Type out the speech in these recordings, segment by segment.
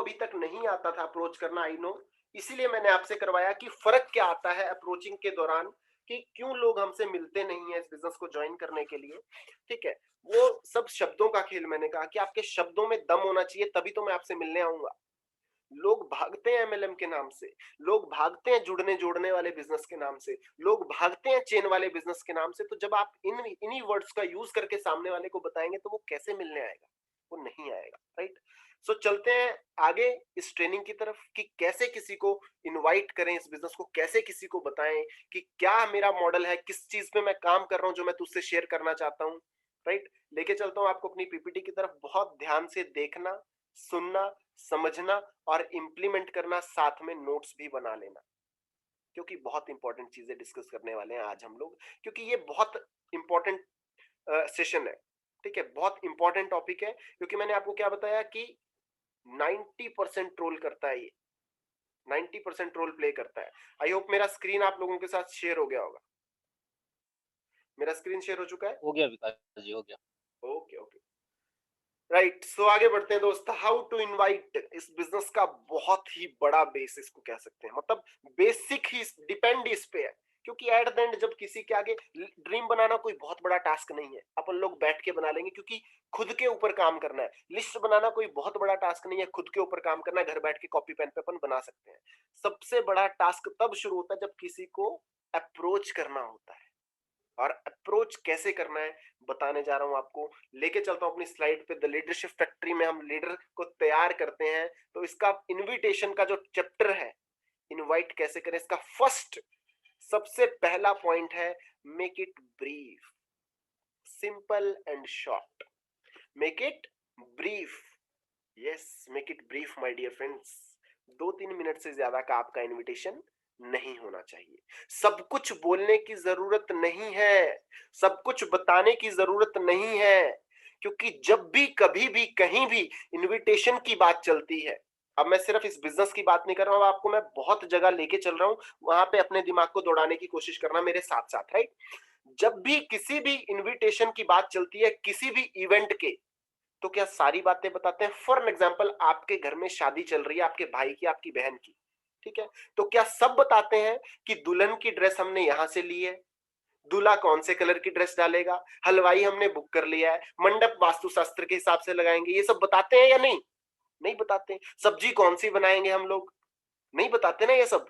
अभी तक नहीं आता था अप्रोच करना, आई नो, इसीलिए मैंने आपसे करवाया कि फर्क क्या आता है अप्रोचिंग के दौरान, कि क्यों लोग हमसे मिलते नहीं है इस बिजनेस को ज्वाइन करने के लिए। ठीक है, वो सब शब्दों का खेल। मैंने कहा कि आपके शब्दों में दम होना चाहिए, तभी तो मैं आपसे मिलने आऊंगा। लोग भागते हैं एमएलएम के नाम से, लोग भागते हैं जुड़ने जोड़ने वाले बिजनेस के नाम से, लोग भागते हैं चेन वाले बिजनेस के नाम से। तो जब आप इन्हीं वर्ड्स का यूज करके सामने वाले को बताएंगे तो वो कैसे मिलने आएगा? वो नहीं आएगा, राइट? सो चलते हैं आगे इस ट्रेनिंग की तरफ कि कैसे किसी को इनवाइट करें इस बिजनेस को, कैसे किसी को बताएं कि क्या मेरा मॉडल है, किस चीज पे मैं काम कर रहा हूं जो मैं तुझसे शेयर करना चाहता हूं, राइट? लेके चलता हूं आपको अपनी पीपीटी की तरफ। बहुत ध्यान से देखना, सुनना, समझना और इंप्लीमेंट करना, साथ में नोट्स भी बना लेना, क्योंकि बहुत इंपॉर्टेंट चीजें डिस्कस करने वाले हैं आज हम लोग, क्योंकि ये बहुत इंपॉर्टेंट सेशन है। ठीक है, बहुत इंपॉर्टेंट टॉपिक है, क्योंकि मैंने आपको क्या बताया कि 90% रोल करता है ये, 90% रोल प्ले करता है। आई होप मेरा स्क्रीन आप लोगों के साथ शेयर हो गया होगा। मेरा स्क्रीन शेयर हो चुका है? हो गया विकास जी, हो गया। Okay okay, right. सो आगे बढ़ते हैं दोस्त। हाउ टू इनवाइट, इस बिजनेस का बहुत ही बड़ा बेस इसको कह सकते हैं, मतलब बेसिक ही डिपेंड इस पे है। क्योंकि एट द एंड जब किसी के आगे, ड्रीम बनाना कोई बहुत बड़ा टास्क नहीं है, अपन लोग बैठ के बना लेंगे, क्योंकि खुद के ऊपर काम करना है। लिस्ट बनाना कोई बहुत बड़ा टास्क नहीं है, खुद के ऊपर काम करना है, घर बैठ के कॉपी पेन पे अपन बना सकते हैं। सबसे बड़ा टास्क तब शुरू होता है जब किसी को अप्रोच करना होता है। और अप्रोच कैसे करना है बताने जा रहा हूं आपको। लेके चलता हूं अपनी स्लाइड पे। द लीडरशिप फैक्ट्री में हम लीडर को तैयार करते हैं, तो इसका इनविटेशन का जो चैप्टर है, इनवाइट कैसे करें, इसका फर्स्ट सबसे पहला पॉइंट है, make it brief, simple and short. Make it brief, yes, make it brief my dear friends. 2-3 minute से ज्यादा का आपका इनविटेशन नहीं होना चाहिए। सब कुछ बोलने की जरूरत नहीं है, सब कुछ बताने की जरूरत नहीं है, क्योंकि जब भी कभी भी कहीं भी इनविटेशन की बात चलती है, अब मैं सिर्फ इस बिजनेस की बात नहीं कर रहा हूं, आपको मैं बहुत जगह लेके चल रहा हूं, वहां पे अपने दिमाग को दौड़ाने की कोशिश करना मेरे साथ साथ, राइट? जब भी किसी भी इनविटेशन की बात चलती है किसी भी इवेंट के, तो क्या सारी बातें बताते हैं? फॉर एग्जाम्पल, आपके घर में शादी चल रही है, आपके भाई की, आपकी बहन की, ठीक है, तो क्या सब बताते हैं कि दुल्हन की ड्रेस हमने यहां से ली है, दूल्हा कौन से कलर की ड्रेस डालेगा, हलवाई हमने बुक कर लिया है, मंडप वास्तु शास्त्र के हिसाब से लगाएंगे, ये सब बताते हैं या नहीं? नहीं बताते। सब्जी कौन सी बनाएंगे हम लोग, नहीं बताते ना ये सब।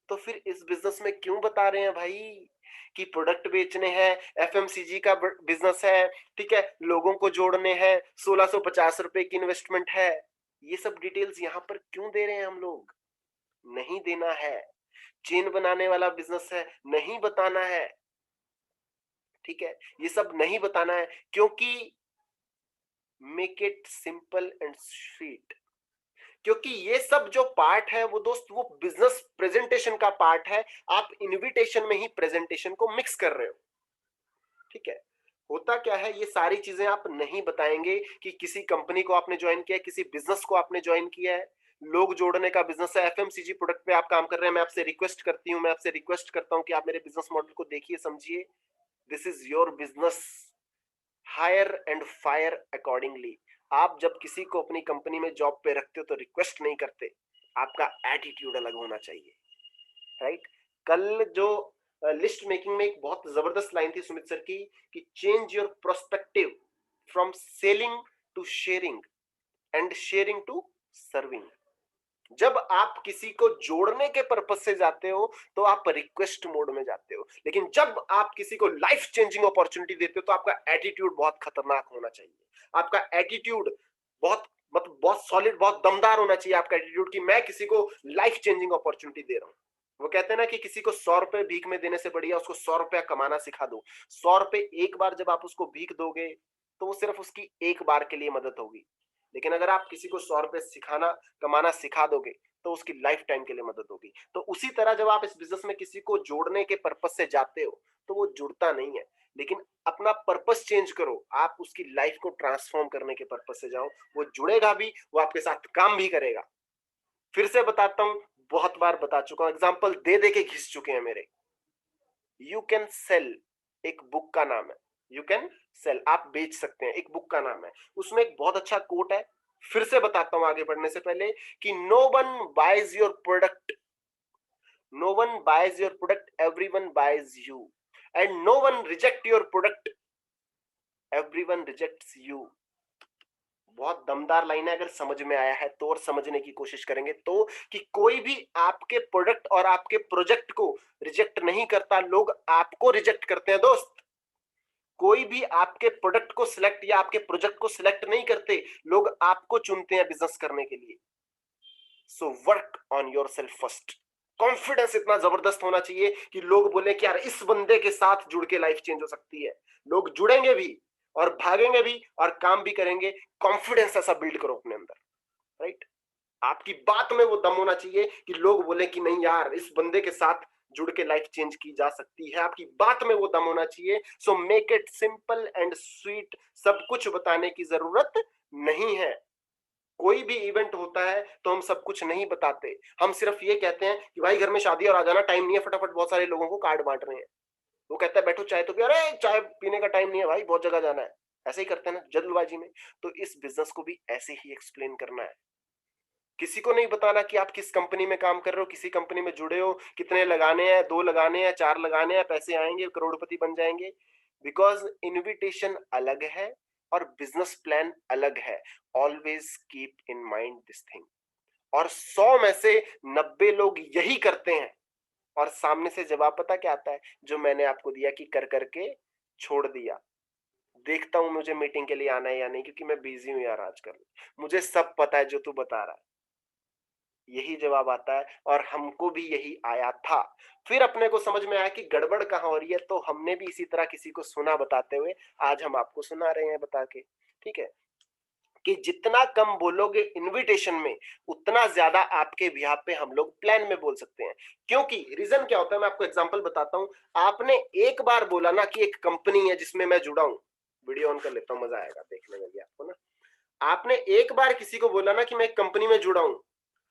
तो फिर इस बिजनेस में क्यों बता रहे हैं भाई कि प्रोडक्ट बेचने हैं, एफएमसीजी का बिजनेस है, ठीक है, लोगों को जोड़ने हैं, 1650 रुपए की इन्वेस्टमेंट है, ये सब डिटेल्स यहां पर क्यों दे रहे हैं हम लोग? नहीं देना है। चेन बनाने वाला बिजनेस है, नहीं बताना है, ठीक है, ये सब नहीं बताना है, क्योंकि make it simple and sweet. क्योंकि ये सब जो पार्ट है वो दोस्त, वो बिजनेस प्रेजेंटेशन का पार्ट है, आप इनविटेशन में ही प्रेजेंटेशन को मिक्स कर रहे हो। ठीक है, होता क्या है, ये सारी चीजें आप नहीं बताएंगे कि किसी कंपनी को आपने ज्वाइन किया है, किसी बिजनेस को आपने ज्वाइन किया है, लोग जोड़ने का बिजनेस है, एफएमसीजी प्रोडक्ट पे आप काम कर रहे हैं। मैं आपसे रिक्वेस्ट करती हूं, मैं आपसे रिक्वेस्ट करता हूं कि आप मेरे बिजनेस मॉडल को देखिए, समझिए। This is your business, hire and fire accordingly. आप जब किसी को अपनी कंपनी में जॉब पे रखते हो तो रिक्वेस्ट नहीं करते, आपका एटीट्यूड अलग होना चाहिए, राइट? कल जो लिस्ट मेकिंग में एक बहुत जबरदस्त लाइन थी सुमित सर की, कि change your prospective from selling to sharing and sharing to serving. जब आप किसी को जोड़ने के पर्पज से जाते हो तो आप रिक्वेस्ट मोड में जाते हो, लेकिन जब आप किसी को लाइफ चेंजिंग अपॉर्चुनिटी देते हो तो आपका एटीट्यूड बहुत खतरनाक होना चाहिए। आपका एटीट्यूड बहुत, मतलब बहुत सॉलिड, बहुत दमदार होना चाहिए आपका एटीट्यूड, कि मैं किसी को लाइफ चेंजिंग अपॉर्चुनिटी दे रहा हूं। वो कहते हैं ना कि किसी को 100 रुपए भीख में देने से बढ़िया उसको 100 रुपया कमाना सिखा दो। 100 रुपए एक बार जब आप उसको भीख दोगे तो वो सिर्फ उसकी एक बार के लिए मदद होगी, लेकिन अगर आप किसी को 100 रुपए सिखाना, कमाना सिखा दोगे तो उसकी लाइफ टाइम के लिए मदद होगी। तो उसी तरह जब आप इस बिजनेस में किसी को जोड़ने के पर्पज से जाते हो तो वो जुड़ता नहीं है, लेकिन अपना पर्पस चेंज करो, आप उसकी लाइफ को ट्रांसफॉर्म करने के पर्पज से जाओ, वो जुड़ेगा भी, वो आपके साथ काम भी करेगा। फिर से बताता हूं, बहुत बार बता चुका हूं, एग्जाम्पल दे दे के घिस चुके हैं मेरे। यू कैन सेल, एक बुक का नाम है, यू कैन सेल, आप बेच सकते हैं, एक बुक का नाम है। उसमें एक बहुत अच्छा कोट है, फिर से बताता हूं आगे बढ़ने से पहले कि no one buys your product, no one buys your product, everyone buys you, and no one reject your product, everyone rejects you. बहुत दमदार लाइन है, अगर समझ में आया है तो और समझने की कोशिश करेंगे तो, कि कोई भी आपके प्रोडक्ट और आपके प्रोजेक्ट को रिजेक्ट नहीं करता, लोग आपको रिजेक्ट करते हैं दोस्त। कोई भी आपके प्रोडक्ट को सिलेक्ट या आपके प्रोजेक्ट को सिलेक्ट नहीं करते, लोग आपको चुनते हैं बिजनेस करने के लिए। So work on your self first. Confidence इतना जबरदस्त होना चाहिए कि लोग बोले कि यार इस बंदे के साथ जुड़ के लाइफ चेंज हो सकती है। लोग जुड़ेंगे भी और भागेंगे भी और काम भी करेंगे। कॉन्फिडेंस ऐसा बिल्ड करो अपने अंदर, राइट। आपकी बात में वो दम होना चाहिए कि लोग बोले कि नहीं यार इस बंदे के साथ जुड़ के लाइफ चेंज की जा सकती है। आपकी बात में वो दम होना चाहिए। So make it simple and sweet. सब कुछ बताने की जरूरत नहीं है। कोई भी इवेंट होता है तो हम सब कुछ नहीं बताते, हम सिर्फ ये कहते हैं कि भाई घर में शादी और आ जाना, टाइम नहीं है, फटाफट बहुत सारे लोगों को कार्ड बांट रहे हैं। वो कहता है बैठो चाय तो पियो, अरे चाय पीने का टाइम नहीं है भाई, बहुत जगह जाना है। ऐसे ही करते हैं ना जल्दबाजी में। तो इस बिजनेस को भी ऐसे ही एक्सप्लेन करना है। किसी को नहीं बताना कि आप किस कंपनी में काम कर रहे हो, किसी कंपनी में जुड़े हो, कितने लगाने हैं, 2 लगाने हैं, 4 लगाने हैं, पैसे आएंगे, करोड़पति बन जाएंगे। बिकॉज इनविटेशन अलग है और बिजनेस प्लान अलग है। Always keep in mind this thing. और 100 में से 90 लोग यही करते हैं और सामने से जवाब पता क्या आता है, जो मैंने आपको दिया कि कर करके छोड़ दिया। देखता हूं मुझे मीटिंग के लिए आना है या नहीं, क्योंकि मैं बिजी हूं यार आजकल, मुझे सब पता है जो तू बता रहा है। यही जवाब आता है और हमको भी यही आया था। फिर अपने को समझ में आया कि गड़बड़ कहां हो रही है, तो हमने भी इसी तरह किसी को सुना बताते हुए आज हम आपको सुना रहे हैं बता के। ठीक है, कि जितना कम बोलोगे इनविटेशन में, उतना ज्यादा आपके बिहाफ पे हम लोग प्लान में बोल सकते हैं। क्योंकि रीजन क्या होता है, मैं आपको एग्जांपल बताता हूं। आपने एक बार बोला ना कि एक कंपनी है जिसमें मैं जुड़ा हूं, वीडियो ऑन कर लेता हूं, मजा आएगा देखने में भी आपको ना। आपने एक बार किसी को बोला ना कि मैं एक कंपनी में जुड़ा हूं,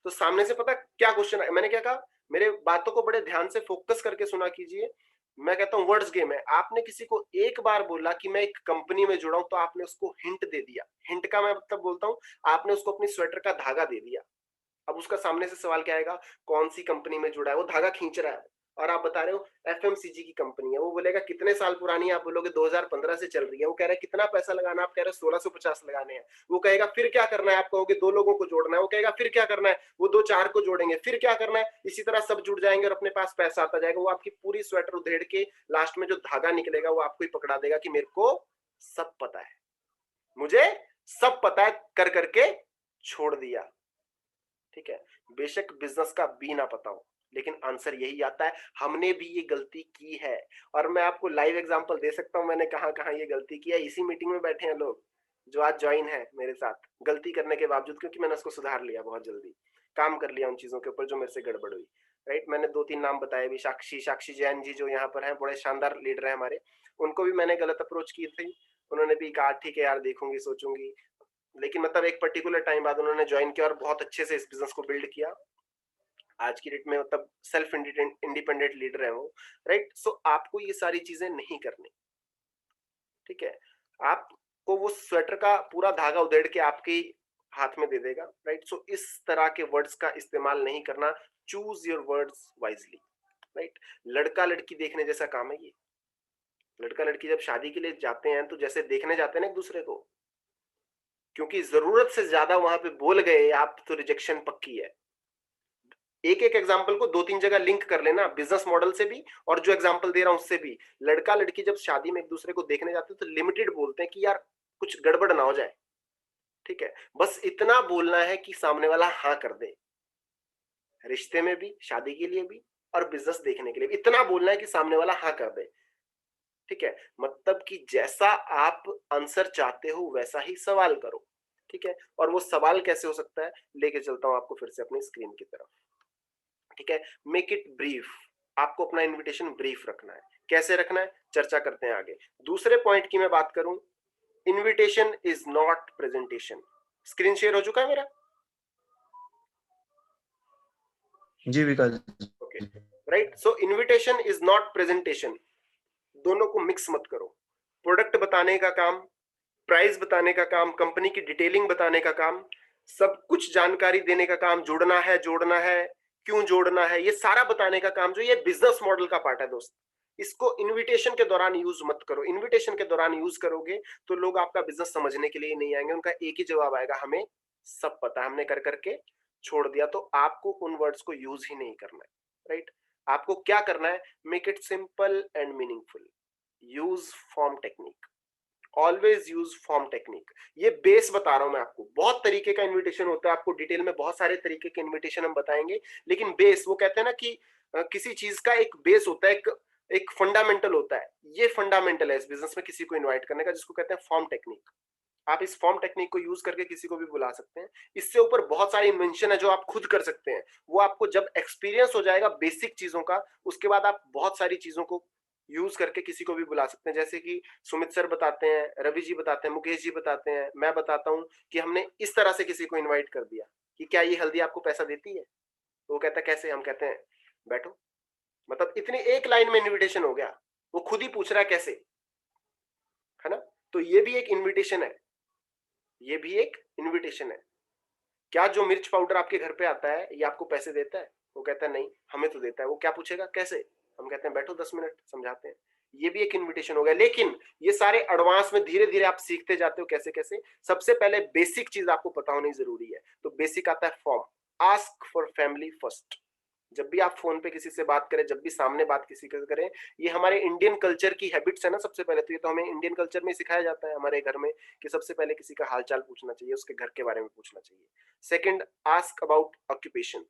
तो सामने से पता क्या क्वेश्चन है, मैंने क्या कहा, मेरे बातों को बड़े ध्यान से फोकस करके सुना कीजिए। मैं कहता हूं वर्ड्स गेम है। आपने किसी को एक बार बोला कि मैं एक कंपनी में जुड़ा हूं, तो आपने उसको हिंट दे दिया। हिंट का मैं मतलब बोलता हूं, आपने उसको अपनी स्वेटर का धागा दे दिया। अब उसका सामने से सवाल क्या आएगा, कौन सी कंपनी में जुड़ा है, वो धागा खींच रहा है और आप बता रहे हो एफएमसीजी की कंपनी है। वो बोलेगा कितने साल पुरानी है, आप बोलोगे 2015 से चल रही है। वो कह रहा है कितना पैसा लगाना, आप कह रहे हो 1650 लगाने हैं। वो कहेगा फिर क्या करना है, आप कहोगे 2 लोगों को जोड़ना है। वो कहेगा फिर क्या करना है, वो 2 4 को जोड़ेंगे, फिर क्या करना है, इसी तरह सब जुड़ जाएंगे और अपने पास पैसा आता जाएगा। वो आपकी पूरी स्वेटर उधेड़ के लास्ट में जो धागा निकलेगा वो आपको ही पकड़ा देगा कि मेरे को सब पता है, मुझे सब पता है, कर करके छोड़ दिया। ठीक है, बेशक बिजनेस का बी ना पता हो, लेकिन आंसर यही आता है, हमने भी ये गलती की है। और मैं आपको लाइव एग्जांपल दे सकता हूं मैंने कहां कहां ये गलती की है। इसी मीटिंग में बैठे हैं लोग जो आज ज्वाइन है मेरे साथ, गलती करने के बावजूद, क्योंकि मैंने उसको सुधार लिया, बहुत जल्दी काम कर लिया उन चीजों के ऊपर जो मेरे से गड़बड़ हुई। राइट, मैंने 2 3 नाम बताए भी, साक्षी जैन जी जो यहाँ पर हैं, बड़े शानदार लीडर हैं हमारे, उनको भी मैंने गलत अप्रोच की थी। उन्होंने भी कहा ठीक है यार देखूंगी सोचूंगी, लेकिन मतलब एक पर्टिकुलर टाइम बाद उन्होंने ज्वाइन किया और बहुत अच्छे से इस बिजनेस को बिल्ड किया। आज की डेट में मतलब सेल्फ इंडिपेंडेंट लीडर है वो। राइट, सो आपको ये सारी चीजें नहीं करनी। ठीक है, आपको वो स्वेटर का पूरा धागा उधेड़ के आपके हाथ में दे देगा। राइट, सो इस तरह के वर्ड्स का इस्तेमाल नहीं करना। Choose your words wisely. Right, लड़का लड़की देखने जैसा काम है ये। लड़का लड़की जब शादी के लिए जाते हैं तो जैसे देखने जाते हैं ना एक दूसरे को, क्योंकि जरूरत से ज्यादा वहां पे बोल गए आप तो रिजेक्शन पक्की है। एक एक एग्जांपल को 2 3 जगह लिंक कर लेना, बिजनेस मॉडल से भी और जो एग्जांपल दे रहा हूं उससे भी। लड़का लड़की जब शादी में एक दूसरे को देखने जाते हैं तो लिमिटेड बोलते हैं कि यार कुछ गड़बड़ ना हो जाए। ठीक है, बस इतना बोलना है कि सामने वाला हाँ कर दे, रिश्ते में भी, शादी के लिए भी और बिजनेस देखने के लिए भी इतना बोलना है कि सामने वाला हाँ कर दे। ठीक है, मतलब कि जैसा आप आंसर चाहते हो वैसा ही सवाल करो। ठीक है, और वो सवाल कैसे हो सकता है, लेके चलता हूं आपको फिर से अपनी स्क्रीन की तरफ। ठीक है, मेक इट ब्रीफ। आपको अपना इनविटेशन ब्रीफ रखना है। कैसे रखना है चर्चा करते हैं आगे। दूसरे पॉइंट की मैं बात करूं, invitation is not presentation. Screen share हो चुका है मेरा? जी Vikas. Okay, right, so invitation is not presentation. दोनों को मिक्स मत करो। प्रोडक्ट बताने का काम, प्राइस बताने का काम, कंपनी की डिटेलिंग बताने का काम, सब कुछ जानकारी देने का काम, जोड़ना है, क्यों जोड़ना है, ये सारा बताने का काम जो ये बिजनेस मॉडल का पार्ट है दोस्त। इसको इनविटेशन के दौरान यूज मत करो। इनविटेशन के दौरान यूज करोगे तो लोग आपका बिजनेस समझने के लिए नहीं आएंगे। उनका एक ही जवाब आएगा, हमें सब पता है, हमने कर करके छोड़ दिया। तो आपको उन वर्ड्स को यूज ही नहीं करना है, राइट। आपको क्या करना है, make it simple and meaningful. Use form technique, always use form technique. ये बेस बता रहा हूं मैं आपको। बहुत तरीके का इनविटेशन होता है, आपको डिटेल में बहुत सारे तरीके के इनविटेशन हम बताएंगे, लेकिन बेस, वो कहते हैं ना कि किसी चीज का एक बेस होता है, एक फंडामेंटल होता है। ये फंडामेंटल है इस बिजनेस में किसी को इनवाइट करने का, जिसको कहते हैं फॉर्म टेक्निक। आप इस फॉर्म टेक्निक को यूज करके किसी को भी बुला सकते हैं। इससे ऊपर बहुत सारी इन्वेंशन है जो आप खुद कर सकते हैं। वो आपको जब एक्सपीरियंस हो जाएगा बेसिक चीजों का, उसके बाद आप बहुत सारी चीजों को यूज करके किसी को भी बुला सकते हैं। जैसे कि सुमित सर बताते हैं, रवि जी बताते हैं, मुकेश जी बताते हैं, मैं बताता हूं कि हमने इस तरह से किसी को इन्वाइट कर दिया कि क्या ये हल्दी आपको पैसा देती है, तो वो कहता है कैसे, हम कहते हैं बैठो। मतलब इतनी एक लाइन में इनविटेशन हो गया। वो खुद ही पूछ रहा है कैसे, है ना। तो ये भी एक इनविटेशन है, ये भी एक इनविटेशन है। क्या जो मिर्च पाउडर आपके घर पे आता है ये आपको पैसे देता है? वो कहता है नहीं, हमें तो देता है। वो क्या पूछेगा कैसे, हम कहते हैं बैठो 10 मिनट समझाते हैं। ये भी एक इनविटेशन हो गया। लेकिन ये सारे एडवांस में धीरे धीरे आप सीखते जाते हो कैसे कैसे। सबसे पहले बेसिक चीज आपको पता होनी जरूरी है। तो बेसिक आता है form, ask for family first. जब भी आप फोन पे किसी से बात करें, जब भी सामने बात किसी से करें, ये हमारे इंडियन कल्चर की हैबिट्स है ना। सबसे पहले तो ये तो हमें इंडियन कल्चर में सिखाया जाता है हमारे घर में कि सबसे पहले किसी का हालचाल पूछना चाहिए, उसके घर के बारे में पूछना चाहिए। सेकंड, आस्क अबाउट ऑक्यूपेशन,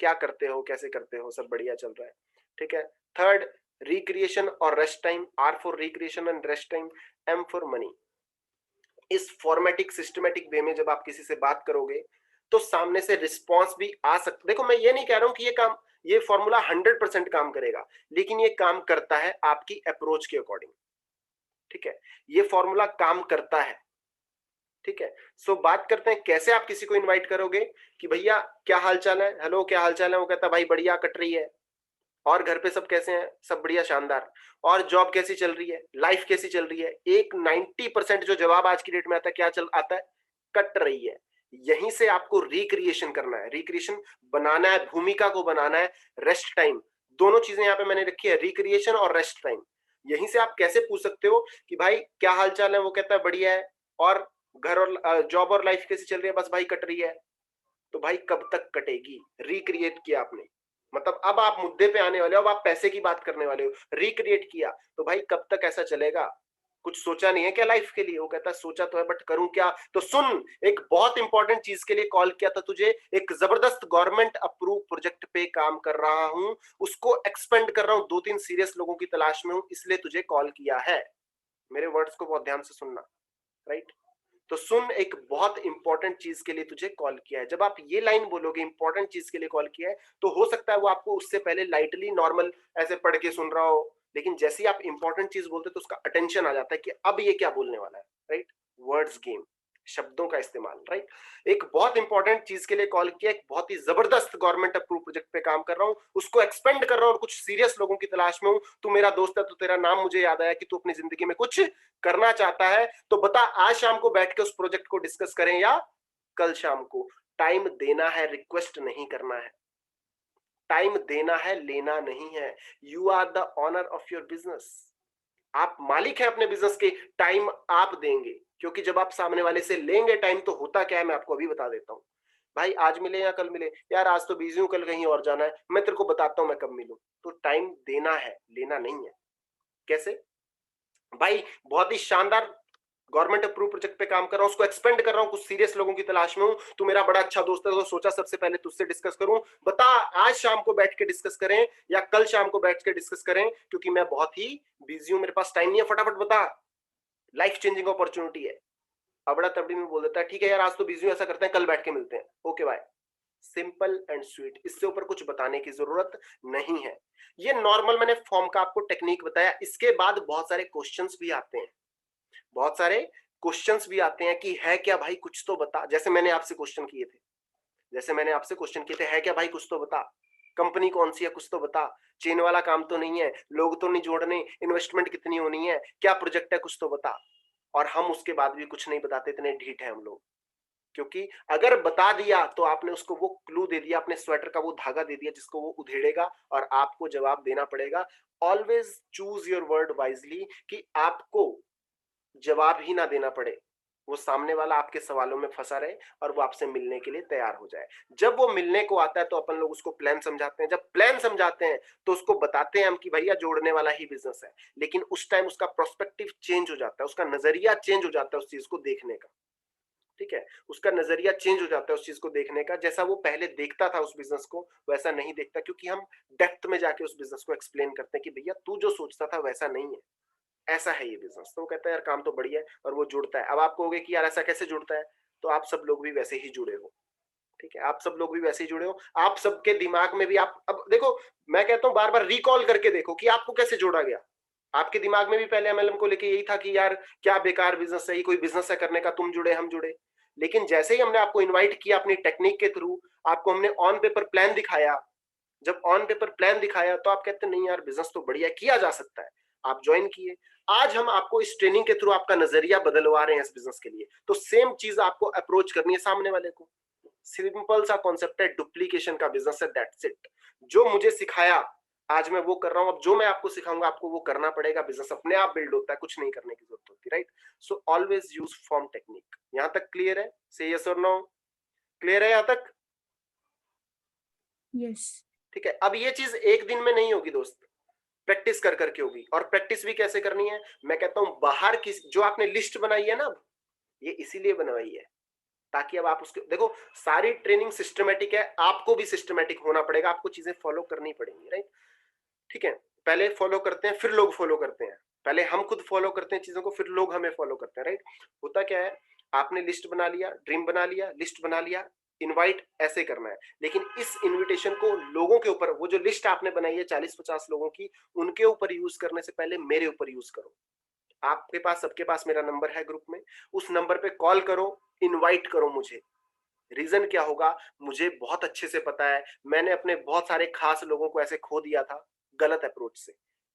क्या करते हो, कैसे करते हो, सब बढ़िया चल रहा है, ठीक है। थर्ड, रिक्रिएशन और rest time, R for recreation and rest time, M for money. इस फॉर्मेटिक सिस्टमेटिक वे में जब आप किसी से बात करोगे तो सामने से रिस्पॉन्स भी आ सकता। देखो मैं ये नहीं कह रहा हूं कि ये फॉर्मूला 100% काम करेगा, लेकिन ये काम करता है आपकी अप्रोच के अकॉर्डिंग, ठीक है। ये फॉर्मूला काम करता है, ठीक है। सो बात करते हैं कैसे आप किसी को इनवाइट करोगे कि भैया क्या हाल चाल है, हेलो क्या हाल चाल है। वो कहता है भाई बढ़िया कट रही है, और घर पे सब कैसे हैं, सब बढ़िया शानदार, और जॉब कैसी चल रही है, लाइफ कैसी चल रही है। एक 90% जो जवाब आज की डेट में आता है, क्या चल आता है, कट रही है। यहीं से आपको रिक्रिएशन करना है, रिक्रिएशन बनाना है, भूमिका को बनाना है। रेस्ट टाइम, दोनों चीजें यहां पे मैंने रखी है, रिक्रिएशन और रेस्ट टाइम। यहीं से आप कैसे पूछ सकते हो कि भाई क्या हाल चाल है, वो कहता है बढ़िया है, और घर और जॉब और लाइफ कैसी चल रही है, बस भाई कट रही है। तो भाई कब तक कटेगी, रिक्रिएट किया आपने, मतलब अब आप मुद्दे पे आने वाले हो, अब आप पैसे की बात करने वाले हो, रिक्रिएट किया, तो भाई कब तक ऐसा चलेगा। कुछ सोचा नहीं है क्या लाइफ के लिए? वो कहता है सोचा तो है बट करूं क्या। तो सुन, एक बहुत इंपॉर्टेंट चीज के लिए कॉल किया था तुझे, एक जबरदस्त गवर्नमेंट अप्रूव प्रोजेक्ट पे काम कर रहा हूं, उसको एक्सपेंड कर रहा हूं, 2-3 सीरियस लोगों की तलाश में हूं, इसलिए तुझे कॉल किया है। मेरे वर्ड्स को बहुत ध्यान से सुनना, राइट। तो सुन, एक बहुत इंपॉर्टेंट चीज के लिए तुझे कॉल किया है। जब आप ये लाइन बोलोगे इंपॉर्टेंट चीज के लिए कॉल किया है, तो हो सकता है वो आपको उससे पहले लाइटली नॉर्मल ऐसे पढ़ के सुन रहा हो, लेकिन जैसे ही आप इंपॉर्टेंट चीज बोलते तो उसका अटेंशन आ जाता है कि अब ये क्या बोलने वाला है, राइट। वर्ड्स गेम, शब्दों का इस्तेमाल, राइट। एक बहुत इंपॉर्टेंट चीज के लिए कॉल किया, एक बहुत ही जबरदस्त गवर्नमेंट अप्रूव प्रोजेक्ट पे काम कर रहा हूं, उसको एक्सपेंड कर रहा हूं और कुछ सीरियस लोगों की तलाश में हूं। तू मेरा दोस्त है तो तेरा नाम मुझे याद आया कि तू अपनी जिंदगी में कुछ करना चाहता है, तो बता आज शाम को बैठ के उस प्रोजेक्ट को डिस्कस करें या कल शाम को। टाइम देना है, रिक्वेस्ट नहीं करना है। टाइम देना है, लेना नहीं है। You are the owner of your business. आप मालिक हैं अपने बिजनेस के। टाइम आप देंगे, क्योंकि जब आप सामने वाले से लेंगे टाइम, तो होता क्या है मैं आपको अभी बता देता हूं। भाई आज मिले या कल मिले, यार आज तो बिजी हूं, कल कहीं और जाना है, मैं तेरे को बताता हूं मैं कब मिलूं। तो टाइम देना है, लेना नहीं है। कैसे भाई, बहुत ही शानदार गवर्नमेंट अप्रूव प्रोजेक्ट पे काम कर रहा हूं, उसको एक्सपेंड कर रहा हूं, कुछ सीरियस लोगों की तलाश में हूं। तू मेरा बड़ा अच्छा दोस्त है, तो सोचा सबसे पहले तुझसे डिस्कस करूं। बता आज शाम को बैठ के डिस्कस करें या कल शाम को बैठ के डिस्कस करें, क्योंकि मैं बहुत ही बिजी हूं, मेरे पास टाइम नहीं है। फटाफट बता, लाइफ चेंजिंग अपॉर्चुनिटी है। अबड़ा तबड़ी में बोल देता है ठीक है यार आज तो बिजी हूं, ऐसा करते हैं कल बैठ के मिलते हैं, okay bye. Simple and sweet, इससे ऊपर कुछ बताने की जरूरत नहीं है। ये नॉर्मल मैंने फॉर्म का आपको टेक्निक बताया। इसके बाद बहुत सारे क्वेश्चंस भी आते हैं, बहुत सारे क्वेश्चंस भी आते हैं कि है क्या भाई कुछ तो बता। जैसे मैंने आपसे क्वेश्चन किए थे, है क्या भाई कुछ तो बता, कंपनी कौन सी है कुछ तो बता, चेन वाला काम तो नहीं है, लोग तो नहीं जोड़ने, इन्वेस्टमेंट कितनी होनी है, क्या प्रोजेक्ट है कुछ तो बता। और हम उसके बाद भी कुछ नहीं बताते, इतने ढीठ है हम लोग। क्योंकि अगर बता दिया तो आपने उसको वो क्लू दे दिया, अपने स्वेटर का वो धागा दे दिया जिसको वो उधेड़ेगा और आपको जवाब देना पड़ेगा। Always choose your word wisely कि आपको जवाब ही ना देना पड़े, वो सामने वाला आपके सवालों में फंसा रहे और वो आपसे मिलने के लिए तैयार हो जाए। जब वो मिलने को आता है तो अपन लोग उसको प्लान समझाते हैं, जब प्लान समझाते हैं तो उसको बताते हैं हम कि भैया जोड़ने वाला ही बिजनेस है, लेकिन उस टाइम उसका प्रोस्पेक्टिव चेंज हो जाता है, उसका नजरिया चेंज हो जाता है उस चीज को देखने का। ठीक है, उसका नजरिया चेंज हो जाता है उस चीज को देखने का, जैसा वो पहले देखता था उस बिजनेस को वैसा नहीं देखता, क्योंकि हम डेप्थ में जाके उस बिजनेस को एक्सप्लेन करते हैं कि भैया तू जो सोचता था वैसा नहीं है, ऐसा है ये बिजनेस। तो वो कहता है यार काम तो बढ़िया है, और वो जुड़ता है। अब आप कहोगे कि यार ऐसा कैसे जुड़ता है, तो आप सब लोग भी वैसे ही जुड़े हो। ठीक है, आप सब लोग भी वैसे ही जुड़े हो, आप सबके दिमाग में भी आप, अब देखो मैं कहता हूं बार बार रिकॉल करके देखो कि आपको कैसे जोड़ा गया। आपके दिमाग में भी पहले एमएलएम को लेके यही था कि यार क्या बेकार बिजनेस है, कोई बिजनेस है करने का, तुम जुड़े हम जुड़े। लेकिन जैसे ही हमने आपको इन्वाइट किया अपनी टेक्निक के थ्रू, आपको हमने ऑन पेपर प्लान दिखाया, जब ऑन पेपर प्लान दिखाया तो आप कहते नहीं यार बिजनेस तो बढ़िया किया जा सकता है, आप ज्वाइन किए। आज हम आपको इस ट्रेनिंग के थ्रू आपका नजरिया बदलवा रहे हैं इस बिजनेस के लिए, तो सेम चीज आपको अप्रोच करनी है सामने वाले को। सिंपल सा कॉन्सेप्ट है, डुप्लीकेशन का बिजनेस है, दैट्स इट। जो मुझे सिखाया आज मैं वो कर रहा हूं, अब जो मैं आपको सिखाऊंगा आपको वो करना पड़ेगा। बिजनेस अपने आप बिल्ड होता है, कुछ नहीं करने की जरूरत होती, right. So always use form technique. यहां तक क्लियर है? से यस और नो? क्लियर है यहां तक? यस। ठीक है, अब ये चीज एक दिन में नहीं होगी दोस्त, प्रैक्टिस कर करके होगी। और प्रैक्टिस भी कैसे करनी है, मैं कहता हूं बाहर की जो आपने लिस्ट बनाई है ना, ये इसीलिए बनवाई है ताकि अब आप उसके देखो, सारी ट्रेनिंग सिस्टमेटिक है, आपको भी सिस्टमेटिक होना पड़ेगा, आपको चीजें फॉलो करनी पड़ेंगी, राइट। ठीक है, पहले फॉलो करते हैं फिर लोग फॉलो करते हैं, पहले हम खुद फॉलो करते हैं चीजों को फिर लोग हमें फॉलो करते हैं, राइट। होता क्या है, आपने लिस्ट बना लिया, ड्रीम बना लिया, लिस्ट बना लिया, इनवाइट ऐसे करना है, लेकिन इस इनविटेशन को लोगों के ऊपर, वो जो लिस्ट आपने बनाई है 40-50 लोगों की, उनके ऊपर यूज करने से पहले मेरे ऊपर यूज करो। आपके पास, सबके पास मेरा नंबर है ग्रुप में, उस नंबर पे कॉल करो, इनवाइट करो मुझे। रीजन क्या होगा, मुझे बहुत अच्छे से पता है, मैंने अपने बहुत सारे खास लोगों को ऐसे खो दिया था गलत अप्रोच से।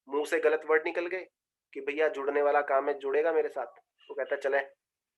मुंह से गलत वर्ड निकल गए कि भैया जुड़ने वाला काम है, जुड़ेगा मेरे साथ, वो कहता चले,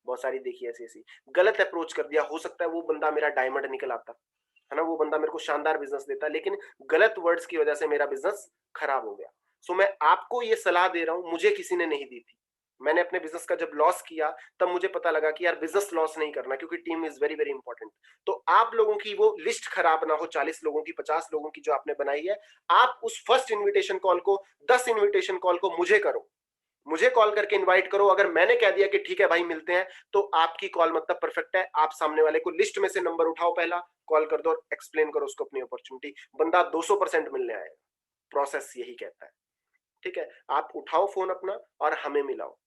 बहुत सारी देखी ऐसी ऐसी, गलत अप्रोच कर दिया। हो सकता है वो बंदा मेरा डायमंड निकल आता है ना, वो बंदा मेरे को शानदार बिजनेस देता, लेकिन गलत वर्ड्स की वजह से मेरा बिजनेस खराब हो गया। सो मैं आपको ये सलाह दे रहा हूं, मुझे किसी ने नहीं दी थी। मैंने अपने बिजनेस का जब लॉस किया तब मुझे पता लगा कि यार बिजनेस लॉस नहीं करना, क्योंकि team is very very important. तो आप लोगों की वो लिस्ट खराब ना हो, 40 लोगों की, 50 लोगों की जो आपने बनाई है, आप उस फर्स्ट इन्विटेशन कॉल को, 10 इन्विटेशन कॉल को मुझे करो, मुझे कॉल करके इनवाइट करो। अगर मैंने कह दिया कि ठीक है भाई मिलते हैं, तो आपकी कॉल मतलब परफेक्ट है। आप सामने वाले को लिस्ट में से नंबर उठाओ, पहला कॉल कर दो और एक्सप्लेन करो उसको अपनी अपॉर्चुनिटी, बंदा 200% मिलने आएगा। प्रोसेस यही कहता है। ठीक है, आप उठाओ फोन अपना और हमें मिलाओ।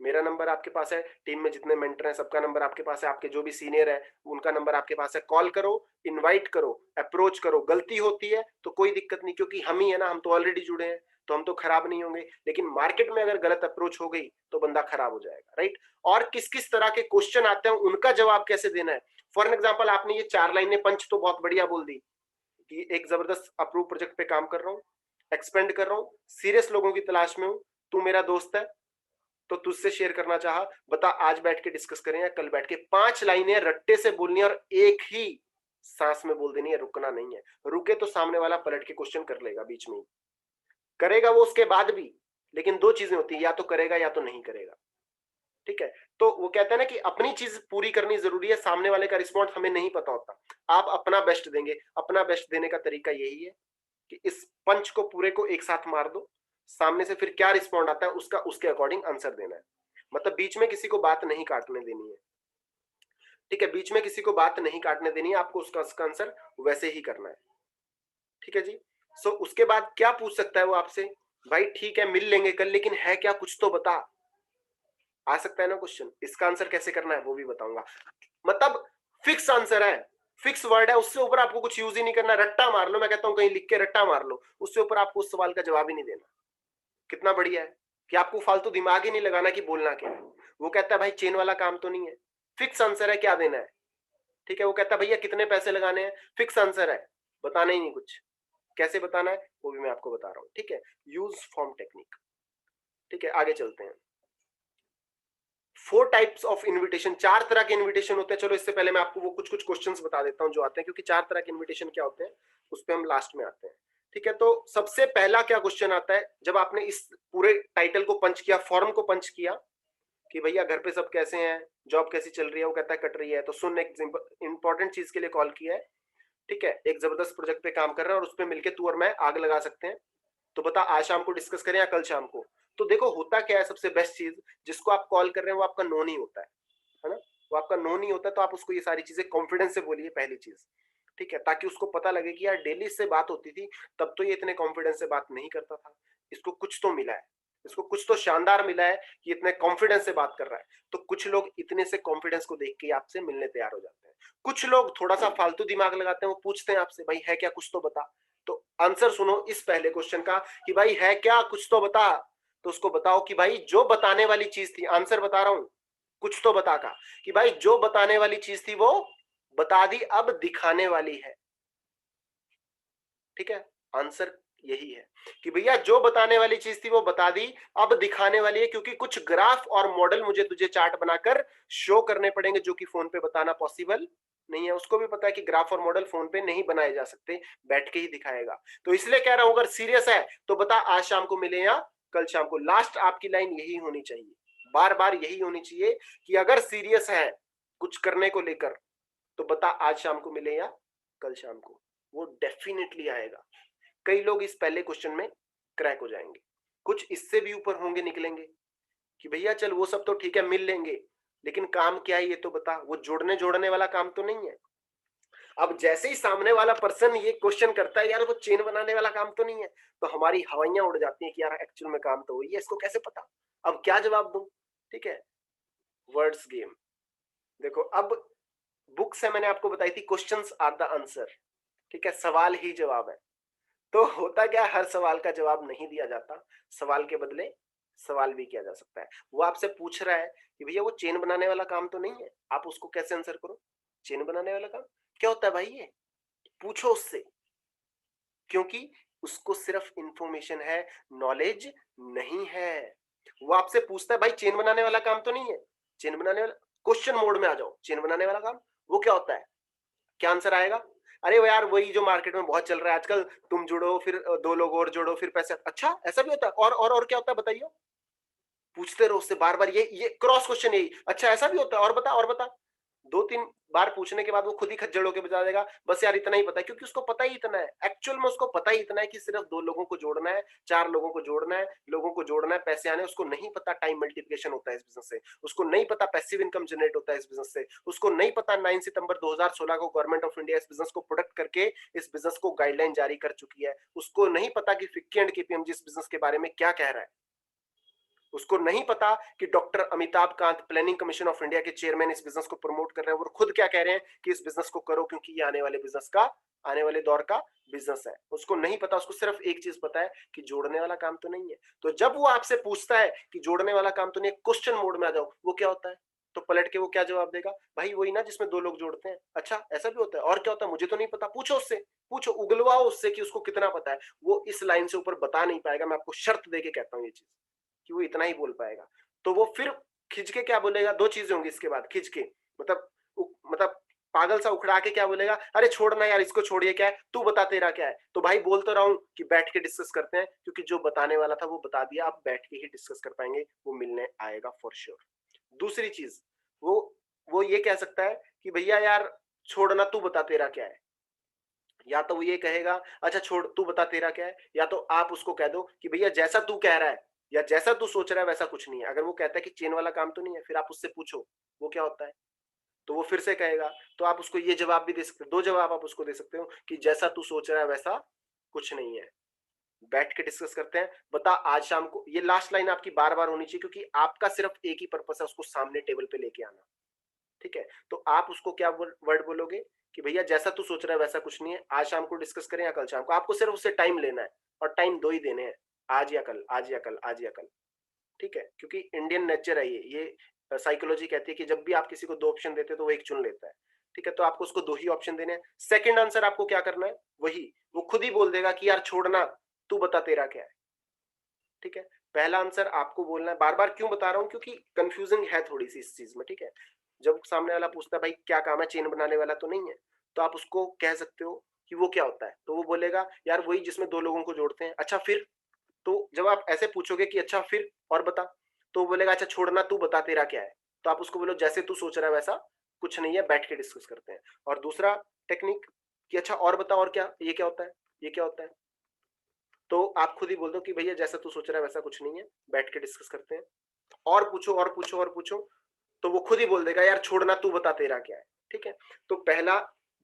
मेरा नंबर आपके पास है, टीम में जितने मेंटर हैं सबका नंबर आपके पास है, आपके जो भी सीनियर है उनका नंबर आपके पास है। कॉल करो, इनवाइट करो, अप्रोच करो। गलती होती है तो कोई दिक्कत नहीं, क्योंकि हम ही है ना, हम तो ऑलरेडी जुड़े हैं, तो हम तो खराब नहीं होंगे। लेकिन मार्केट में अगर गलत अप्रोच हो गई तो बंदा खराब हो जाएगा, राइट। और किस किस तरह के क्वेश्चन आते हैं, उनका जवाब कैसे देना है। फॉर एग्जाम्पल, आपने ये 4 लाइनें पंच तो बहुत बढ़िया बोल दी कि एक जबरदस्त अप्रूव प्रोजेक्ट पे काम कर रहा हूँ, एक्सपेंड कर रहा हूँ, सीरियस लोगों की तलाश में हूँ, तू मेरा दोस्त है तो तुझसे शेयर करना चाहा, बता आज बैठ के डिस्कस करें या कल बैठ के। 5 लाइनें रट्टे से बोलनी है और एक ही सांस में बोल देनी है, रुकना नहीं है। रुके तो सामने वाला पलट के क्वेश्चन कर लेगा, बीच में ही करेगा वो उसके बाद भी, लेकिन दो चीजें होती है, या तो करेगा या तो नहीं करेगा। ठीक है, तो वो कहते हैं ना कि अपनी चीज पूरी करनी जरूरी है, सामने वाले का रिस्पॉन्स हमें नहीं पता होता। आप अपना बेस्ट देंगे, अपना बेस्ट देने का तरीका यही है कि इस पंच को पूरे को एक साथ मार दो, सामने से फिर क्या रिस्पॉन्ड आता है उसका उसके अकॉर्डिंग आंसर देना है। मतलब बीच में किसी को बात नहीं काटने देनी है। ठीक है, बीच में किसी को बात नहीं काटने देनी है, आपको उसका आंसर वैसे ही करना है। ठीक है जी। सो उसके बाद क्या पूछ सकता है वो आपसे, भाई ठीक है मिल लेंगे कल, लेकिन है क्या कुछ तो बता। आ सकता है ना क्वेश्चन, इसका आंसर कैसे करना है वो भी बताऊंगा। मतलब फिक्स आंसर है, फिक्स वर्ड है, उससे ऊपर आपको कुछ यूज ही नहीं करना। रट्टा मार लो, मैं कहता हूं कहीं लिख के रट्टा मार लो, उससे ऊपर आपको उस सवाल का जवाब ही नहीं देना। कितना बढ़िया है कि आपको फालतू दिमाग ही नहीं लगाना कि बोलना क्या है। वो कहता है भाई चेन वाला काम तो नहीं है, फिक्स आंसर है, क्या देना है। ठीक है, वो कहता है भैया कितने पैसे लगाने हैं, फिक्स आंसर है, बताना ही नहीं कुछ। कैसे बताना है वो भी मैं आपको बता रहा हूं। ठीक है, यूज फॉर्म टेक्निक। ठीक है, आगे चलते हैं। 4 टाइप्स ऑफ इनविटेशन, 4 तरह के इनविटेशन होते हैं। चलो इससे पहले मैं आपको वो कुछ क्वेश्चंस बता देता हूं जो आते हैं, क्योंकि 4 तरह के इनविटेशन क्या होते हैं उस पे हम लास्ट में आते हैं। ठीक है, तो सबसे पहला क्या क्वेश्चन आता है, जब आपने इस पूरे टाइटल को पंच किया, फॉर्म को पंच किया कि भैया घर पे सब कैसे हैं, जॉब कैसी चल रही है, वो कहता है कट रही है, तो सुन एक इंपॉर्टेंट चीज के लिए कॉल किया है। ठीक है, एक जबरदस्त प्रोजेक्ट पे काम कर रहा है और उस पे मिलके तू और मैं आग लगा सकते हैं, तो बता आज शाम को डिस्कस करें या कल शाम को। तो देखो होता क्या है, सबसे बेस्ट चीज, जिसको आप कॉल कर रहे हैं वो आपका नो नहीं होता है ना, वो आपका नो नहीं होता, तो आप उसको ये सारी चीजें कॉन्फिडेंस से बोलिए पहली चीज। ठीक है, ताकि उसको पता लगे कि यार डेली इससे बात होती थी, तब तो ये इतने कॉन्फिडेंस से बात नहीं करता था, इसको कुछ तो मिला है, इसको कुछ तो शानदार मिला है कि इतने कॉन्फिडेंस से बात कर रहा है। तो कुछ लोग इतने से कॉन्फिडेंस को देख के आपसे मिलने तैयार हो जाते हैं। कुछ लोग थोड़ा सा फालतू दिमाग लगाते हैं, वो पूछते हैं आपसे भाई है क्या, कुछ तो बता। तो आंसर सुनो इस पहले क्वेश्चन का कि भाई है क्या, कुछ तो बता। तो उसको बताओ कि भाई जो बताने वाली चीज थी, आंसर बता रहा हूं, कुछ तो बता का, कि भाई जो बताने वाली चीज थी वो बता दी, अब दिखाने वाली है। ठीक है, आंसर यही है कि भैया जो बताने वाली चीज थी वो बता दी, अब दिखाने वाली है, क्योंकि कुछ ग्राफ और मॉडल मुझे तुझे चार्ट बनाकर शो करने पड़ेंगे, जो कि फोन पे बताना पॉसिबल नहीं है। उसको भी पता है कि ग्राफ और मॉडल फोन पे नहीं बनाए जा सकते, बैठ के ही दिखाएगा। तो इसलिए कह रहा हूं, अगर सीरियस है तो बता आज शाम को मिले या कल शाम को। लास्ट आपकी लाइन यही होनी चाहिए, बार बार यही होनी चाहिए कि अगर सीरियस है कुछ करने को लेकर तो बता आज शाम को मिले या कल शाम को, वो डेफिनेटली आएगा। कई लोग इस पहले क्वेश्चन में क्रैक हो जाएंगे, कुछ इससे भी ऊपर होंगे, निकलेंगे कि भैया चल वो सब तो ठीक है मिल लेंगे, लेकिन काम क्या है ये तो बता, वो जोड़ने जोड़ने वाला काम तो नहीं है। अब जैसे ही सामने वाला पर्सन ये क्वेश्चन करता है यार वो चेन बनाने वाला काम तो नहीं है, तो हमारी हवाइयां उड़ जाती हैं कि यार एक्चुअल में काम तो वही है, इसको कैसे पता, अब क्या जवाब दूं। ठीक है, वर्ड्स गेम। देखो अब बुक से मैंने आपको बताई थी क्वेश्चंस आर द आंसर। ठीक है, सवाल ही जवाब है। तो होता क्या, हर सवाल का जवाब नहीं दिया जाता, सवाल के बदले सवाल भी किया जा सकता है। वो आपसे पूछ रहा है कि भैया वो चेन बनाने वाला काम तो नहीं है, आप उसको कैसे आंसर करो, चेन बनाने वाला काम क्या होता है भाई, ये पूछो उससे, क्योंकि उसको सिर्फ इंफॉर्मेशन है, नॉलेज नहीं है। वो आपसे पूछता है भाई चेन बनाने वाला काम तो नहीं है, चेन बनाने वाला, क्वेश्चन मोड में आ जाओ, चेन बनाने वाला काम वो क्या होता है, क्या आंसर आएगा, अरे वो यार वही जो मार्केट में बहुत चल रहा है आजकल, तुम जुड़ो फिर 2 लोग और जोड़ो फिर पैसे। अच्छा ऐसा भी होता है, और क्या होता है बताइए, पूछते रहो उससे बार बार, ये क्रॉस क्वेश्चन यही, अच्छा ऐसा भी होता है, और बता और बता। 2-3 बार पूछने के बाद वो खुद ही खज्जड़ होके बता देगा बस यार इतना ही पता है, क्योंकि उसको पता ही इतना है, एक्चुअल में उसको पता ही इतना है कि सिर्फ 2 लोगों को जोड़ना है, 4 लोगों को जोड़ना है, लोगों को जोड़ना है, पैसे आने। उसको नहीं पता टाइम मल्टीप्लिकेशन होता है इस बिजनेस से, उसको नहीं पता पैसिव इनकम जनरेट होता है इस बिजनेस से, उसको नहीं पता 9 सितंबर 2016 को गवर्नमेंट ऑफ इंडिया इस बिजनेस को प्रोटेक्ट करके इस बिजनेस को गाइडलाइन जारी कर चुकी है, उसको नहीं पता कि फिक्की एंड केपीएमजी इस बिजनेस के बारे में क्या कह रहा है, उसको नहीं पता कि doctor Amitabh Kant planning commission of India के चेयरमैन इस बिजनेस को प्रमोट कर रहे हैं, वो खुद क्या कह रहे हैं कि इस बिजनेस को करो क्योंकि ये आने वाले बिजनेस का, आने वाले दौर का बिजनेस है। उसको नहीं पता, उसको सिर्फ एक चीज पता है कि जोड़ने वाला काम तो नहीं है। तो जब वो आपसे पूछता है कि जोड़ने वाला काम तो नहीं है, क्वेश्चन मोड में आ जाओ, वो क्या होता है, तो पलट के वो क्या जवाब देगा, भाई वही ना जिसमें 2 लोग जोड़ते हैं। अच्छा ऐसा भी होता है, और क्या होता है मुझे तो नहीं पता, पूछो उससे, पूछो उगलवाओ उससे कि उसको कितना पता है। वो इस लाइन से ऊपर बता नहीं पाएगा, मैं आपको शर्त दे के कहता हूं ये चीज, कि वो इतना ही बोल पाएगा। तो वो फिर खिंच के क्या बोलेगा, 2 चीजें होंगी इसके बाद, खिंच के मतलब मतलब पागल सा उखड़ा के क्या बोलेगा, अरे छोड़ना यार इसको, छोड़िए क्या है, तू बता तेरा क्या है। तो भाई बोल तो रहा हूं कि बैठ के डिस्कस करते हैं, क्योंकि जो बताने वाला था वो बता दिया, अब बैठ के ही डिस्कस कर पाएंगे, वो मिलने आएगा फॉर श्योर। दूसरी चीज, वो वो ये कह सकता है कि भैया यार छोड़ना, तू बता तेरा क्या है। या तो वो ये कहेगा अच्छा छोड़ तू बता तेरा क्या है, या तो आप उसको कह दो कि भैया जैसा तू कह रहा है या जैसा तू सोच रहा है वैसा कुछ नहीं है। अगर वो कहता है कि चेन वाला काम तो नहीं है, फिर आप उससे पूछो वो क्या होता है, तो वो फिर से कहेगा, तो आप उसको ये जवाब भी दे सकते हो, 2 जवाब आप उसको दे सकते हो कि जैसा तू सोच रहा है वैसा कुछ नहीं है। बैठ के डिस्कस करते हैं, बता आज शाम को, ये लास्ट लाइन आपकी बार बार होनी चाहिए, क्योंकि आपका सिर्फ एक ही पर्पस है, उसको सामने टेबल पे लेके आना। ठीक है, तो आप उसको क्या वर्ड बोलोगे कि भैया जैसा तू सोच रहा है वैसा कुछ नहीं है, आज शाम को डिस्कस करें या कल शाम को। आपको सिर्फ उससे टाइम लेना है, और टाइम 2 ही देने हैं, आज या कल, आज या कल, आज या कल। ठीक है, क्योंकि इंडियन नेचर है ये साइकोलॉजी कहती है कि जब भी आप किसी को 2 ऑप्शन देते हैं तो वो एक चुन लेता है। ठीक है, तो आपको उसको 2 ही ऑप्शन देने हैं। सेकंड आंसर आपको क्या करना है, वही वो खुद ही बोल देगा कि यार छोड़ना, तू बता तेरा क्या है। ठीक है, पहला आंसर आपको बोलना है। बार-बार क्यों बता रहा हूँ, क्योंकि कन्फ्यूजिंग है थोड़ी-सी इस चीज़ में, ठीक है? जब सामने वाला पूछता है भाई क्या काम है, चेन बनाने वाला तो नहीं है, तो आप उसको कह सकते हो कि वो क्या होता है? तो वो बोलेगा यार वही जिसमें 2 लोगों को जोड़ते हैं। अच्छा फिर? तो जब आप ऐसे पूछोगे कि अच्छा फिर और बता, तो वो बोलेगा अच्छा छोड़ना तू बता तेरा क्या है? तो आप उसको बोलो जैसे तू सोच रहा है वैसा कुछ नहीं है, बैठ के डिस्कस करते हैं। और दूसरा टेक्निक कि अच्छा और बता और क्या? ये क्या होता है? ये क्या होता है? तो आप खुद ही बोल दो कि भैया जैसा तू सोच रहा है वैसा कुछ नहीं है, बैठ के डिस्कस करते हैं। और पूछो और पूछो और पूछो, तो वो खुद ही बोल देगा यार छोड़ना तू बता तेरा क्या है, ठीक है? तो पहला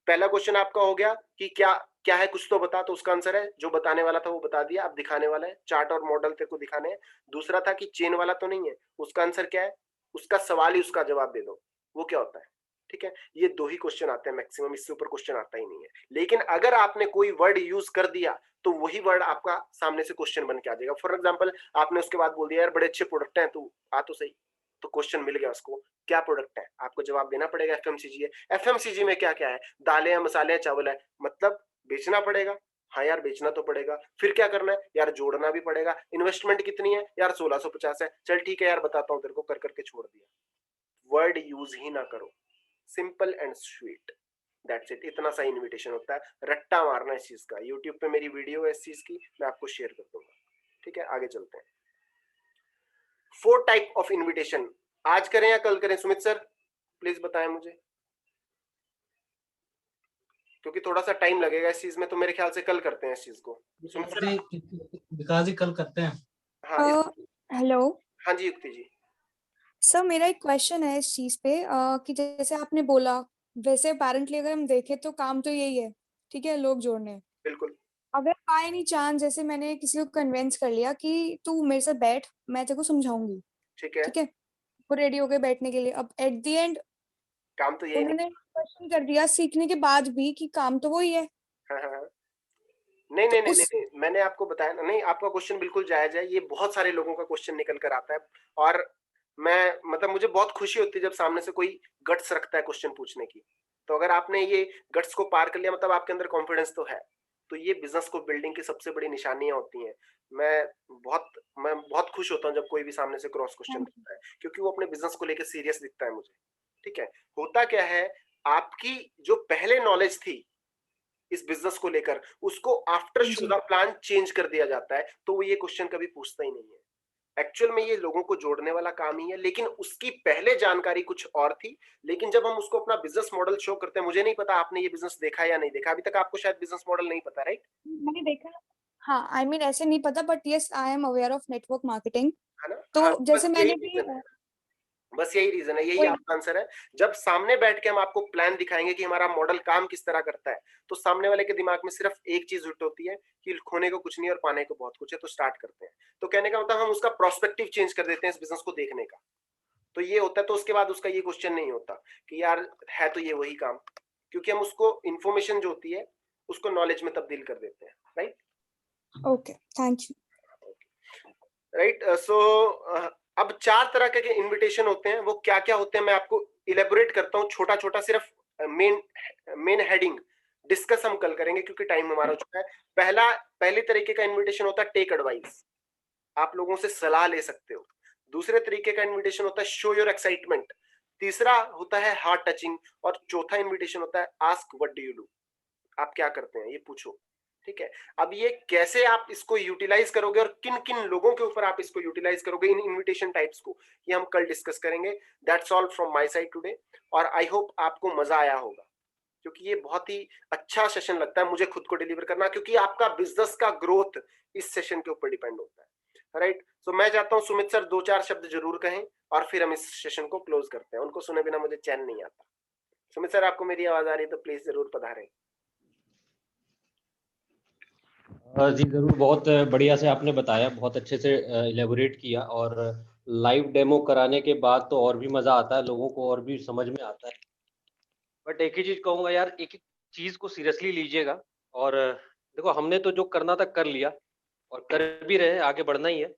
पहला क्वेश्चन आपका हो गया कि क्या क्या है कुछ तो बता, तो उसका आंसर है जो बताने वाला था वो बता दिया, अब दिखाने वाला है, चार्ट और मॉडल तेरे को दिखाने हैं। दूसरा था कि चेन वाला तो नहीं है, उसका आंसर क्या है? उसका सवाल ही उसका जवाब दे दो, वो क्या होता है, ठीक है? ये 2 ही क्वेश्चन आते हैं मैक्सिमम, इससे ऊपर क्वेश्चन आता ही नहीं है। लेकिन अगर आपने कोई वर्ड यूज कर दिया, तो वही वर्ड आपका सामने से क्वेश्चन बन के आ जाएगा। फॉर एग्जाम्पल आपने उसके बाद बोल दिया यार बड़े अच्छे प्रोडक्ट हैं, तू आ तो सही, तो क्वेश्चन मिल गया उसको, क्या प्रोडक्ट है? आपको जवाब देना पड़ेगा एफएमसीजी है। एफएमसीजी में क्या-क्या है? दालें हैं, मसाले हैं, चावल है, मतलब बेचना पड़ेगा। हाँ यार बेचना तो पड़ेगा। फिर क्या करना है? यार जोड़ना भी पड़ेगा। इन्वेस्टमेंट कितनी है? यार 1650 है। चल ठीक है यार बताता हूँ तेरे को, कर करके छोड़ दिया। वर्ड यूज ही ना करो, simple and sweet, that's it. इतना सा इन्विटेशन होता है, रट्टा मारना इस चीज का। यूट्यूब पे मेरी वीडियो है इस चीज की, मैं आपको शेयर कर दूंगा, ठीक है? आगे चलते हैं। 4 टाइप ऑफ इन्विटेशन, आज करें या कल करें सुमित सर? प्लीज बताएं मुझे, क्योंकि थोड़ा सा टाइम लगेगा इस चीज में, तो मेरे ख्याल से कल करते हैं इस चीज को। सुमित सर विकास जी कल करते हैं। हाँ हेलो हाँ जी युक्ति जी। सर, मेरा एक क्वेश्चन है इस चीज पे कि जैसे आपने बोला, वैसे अपेरेंटली अगर हम देखें तो काम तो यही है, ठीक है, लोग जोड़ने हैं। बिल्कुल अगर बाय एनी चांस जैसे मैंने किसी को कन्विंस कर लिया कि तू मेरे साथ बैठ, मैं तेरे को समझाऊंगी, ठीक है, ठीक है, वो रेडी हो गए बैठने के लिए। अब एट द एंड काम तो यही नहीं। उन्होंने क्वेश्चन कर दिया सीखने के बाद भी कि काम तो वही है। हाँ हाँ हाँ। नहीं तो नहीं नहीं नहीं उस नहीं, मैंने आपको बताया ना, नहीं आपका क्वेश्चन बिल्कुल जायज है, ये बहुत सारे लोगों का क्वेश्चन निकल कर आता है। और मैं मतलब मुझे बहुत खुशी होती है जब सामने से कोई गट्स रखता है क्वेश्चन पूछने की। तो अगर आपने ये गट्स को पार कर लिया, मतलब आपके अंदर कॉन्फिडेंस तो है। तो ये बिजनेस को बिल्डिंग की सबसे बड़ी निशानियां होती हैं। मैं बहुत मैं बहुत खुश होता हूँ जब कोई भी सामने से क्रॉस क्वेश्चन थैंक यू। करता है, क्योंकि वो अपने बिजनेस को लेकर सीरियस दिखता है मुझे, ठीक है? होता क्या है, आपकी जो पहले नॉलेज थी इस बिजनेस को लेकर, उसको आफ्टर हाँ शो जी, द प्लान चेंज कर दिया जाता है, तो वो ये क्वेश्चन कभी पूछता ही नहीं है। एक्चुअल में ये लोगों को जोड़ने वाला काम ही है, लेकिन उसकी पहले जानकारी कुछ और थी। लेकिन जब हम उसको अपना बिजनेस मॉडल शो करते हैं, मुझे नहीं पता आपने ये बिजनेस देखा या नहीं देखा, अभी तक आपको शायद बिजनेस मॉडल नहीं पता, राइट? मैंने देखा। हाँ, आई मीन ऐसे नहीं पता, but yes I am aware of network marketing. है ना? हाँ, तो बस जैसे यही मैंने भी रीजन है, बस यही रीजन है, यही वही आपका आंसर है। जब सामने बैठ के हम आपको प्लान दिखाएंगे कि हमारा मॉडल काम किस तरह करता है, तो सामने वाले के दिमाग में सिर्फ एक चीज हिट होती है कि खोने को कुछ नहीं और पाने को बहुत कुछ है, तो स्टार्ट करते हैं। तो कहने का मतलब हम उसका प्रोस्पेक्टिव चेंज कर देते हैं इस बिजनेस को देखने का। तो ये होता है, तो उसके बाद उसका ये क्वेश्चन नहीं होता कि यार है तो ये वही काम, क्योंकि हम उसको इंफॉर्मेशन जो होती है उसको नॉलेज में तब्दील कर देते हैं, right? Okay, thank you. Right, so अब 4 तरह के इनविटेशन होते हैं, वो क्या क्या होते हैं मैं आपको इलेबोरेट करता हूँ छोटा छोटा, सिर्फ मेन मेन हेडिंग डिस्कस हम कल करेंगे क्योंकि टाइम हमारा हो चुका है। पहले तरीके का इनविटेशन होता है टेक एडवाइस, आप लोगों से सलाह ले सकते हो। दूसरे तरीके का इनविटेशन होता है शो योर एक्साइटमेंट। तीसरा होता है हार्ट टचिंग। और चौथा इनविटेशन होता है ask what do you do, आप क्या करते हैं ये पूछो, ठीक है? अब ये कैसे आप इसको यूटिलाइज करोगे और किन किन लोगों के ऊपर आप इसको यूटिलाइज करोगे इन इनविटेशन टाइप्स को, ये हम कल डिस्कस करेंगे। That's all from my side today, और आई होप आपको मजा आया होगा, क्योंकि ये बहुत ही अच्छा सेशन लगता है मुझे खुद को डिलीवर करना, क्योंकि आपका बिजनेस का ग्रोथ इस सेशन के ऊपर डिपेंड होता है, राइट? सो मैं चाहता हूं सुमित सर 2-4 शब्द जरूर कहें और फिर हम इस सेशन को क्लोज करते हैं। उनको सुने बिना मुझे चैन नहीं आता। सुमित सर आपको मेरी आवाज आ रही है तो प्लीज जरूर पधारें। जी जरूर, बहुत बढ़िया से आपने बताया, बहुत अच्छे से इलेबोरेट किया, और लाइव डेमो कराने के बाद तो और भी मजा आता है, लोगों को और भी समझ में आता है। बट एक ही चीज कहूंगा यार, एक एक चीज को सीरियसली लीजिएगा। और देखो, हमने तो जो करना था कर लिया और कर भी रहे हैं, आगे बढ़ना ही है।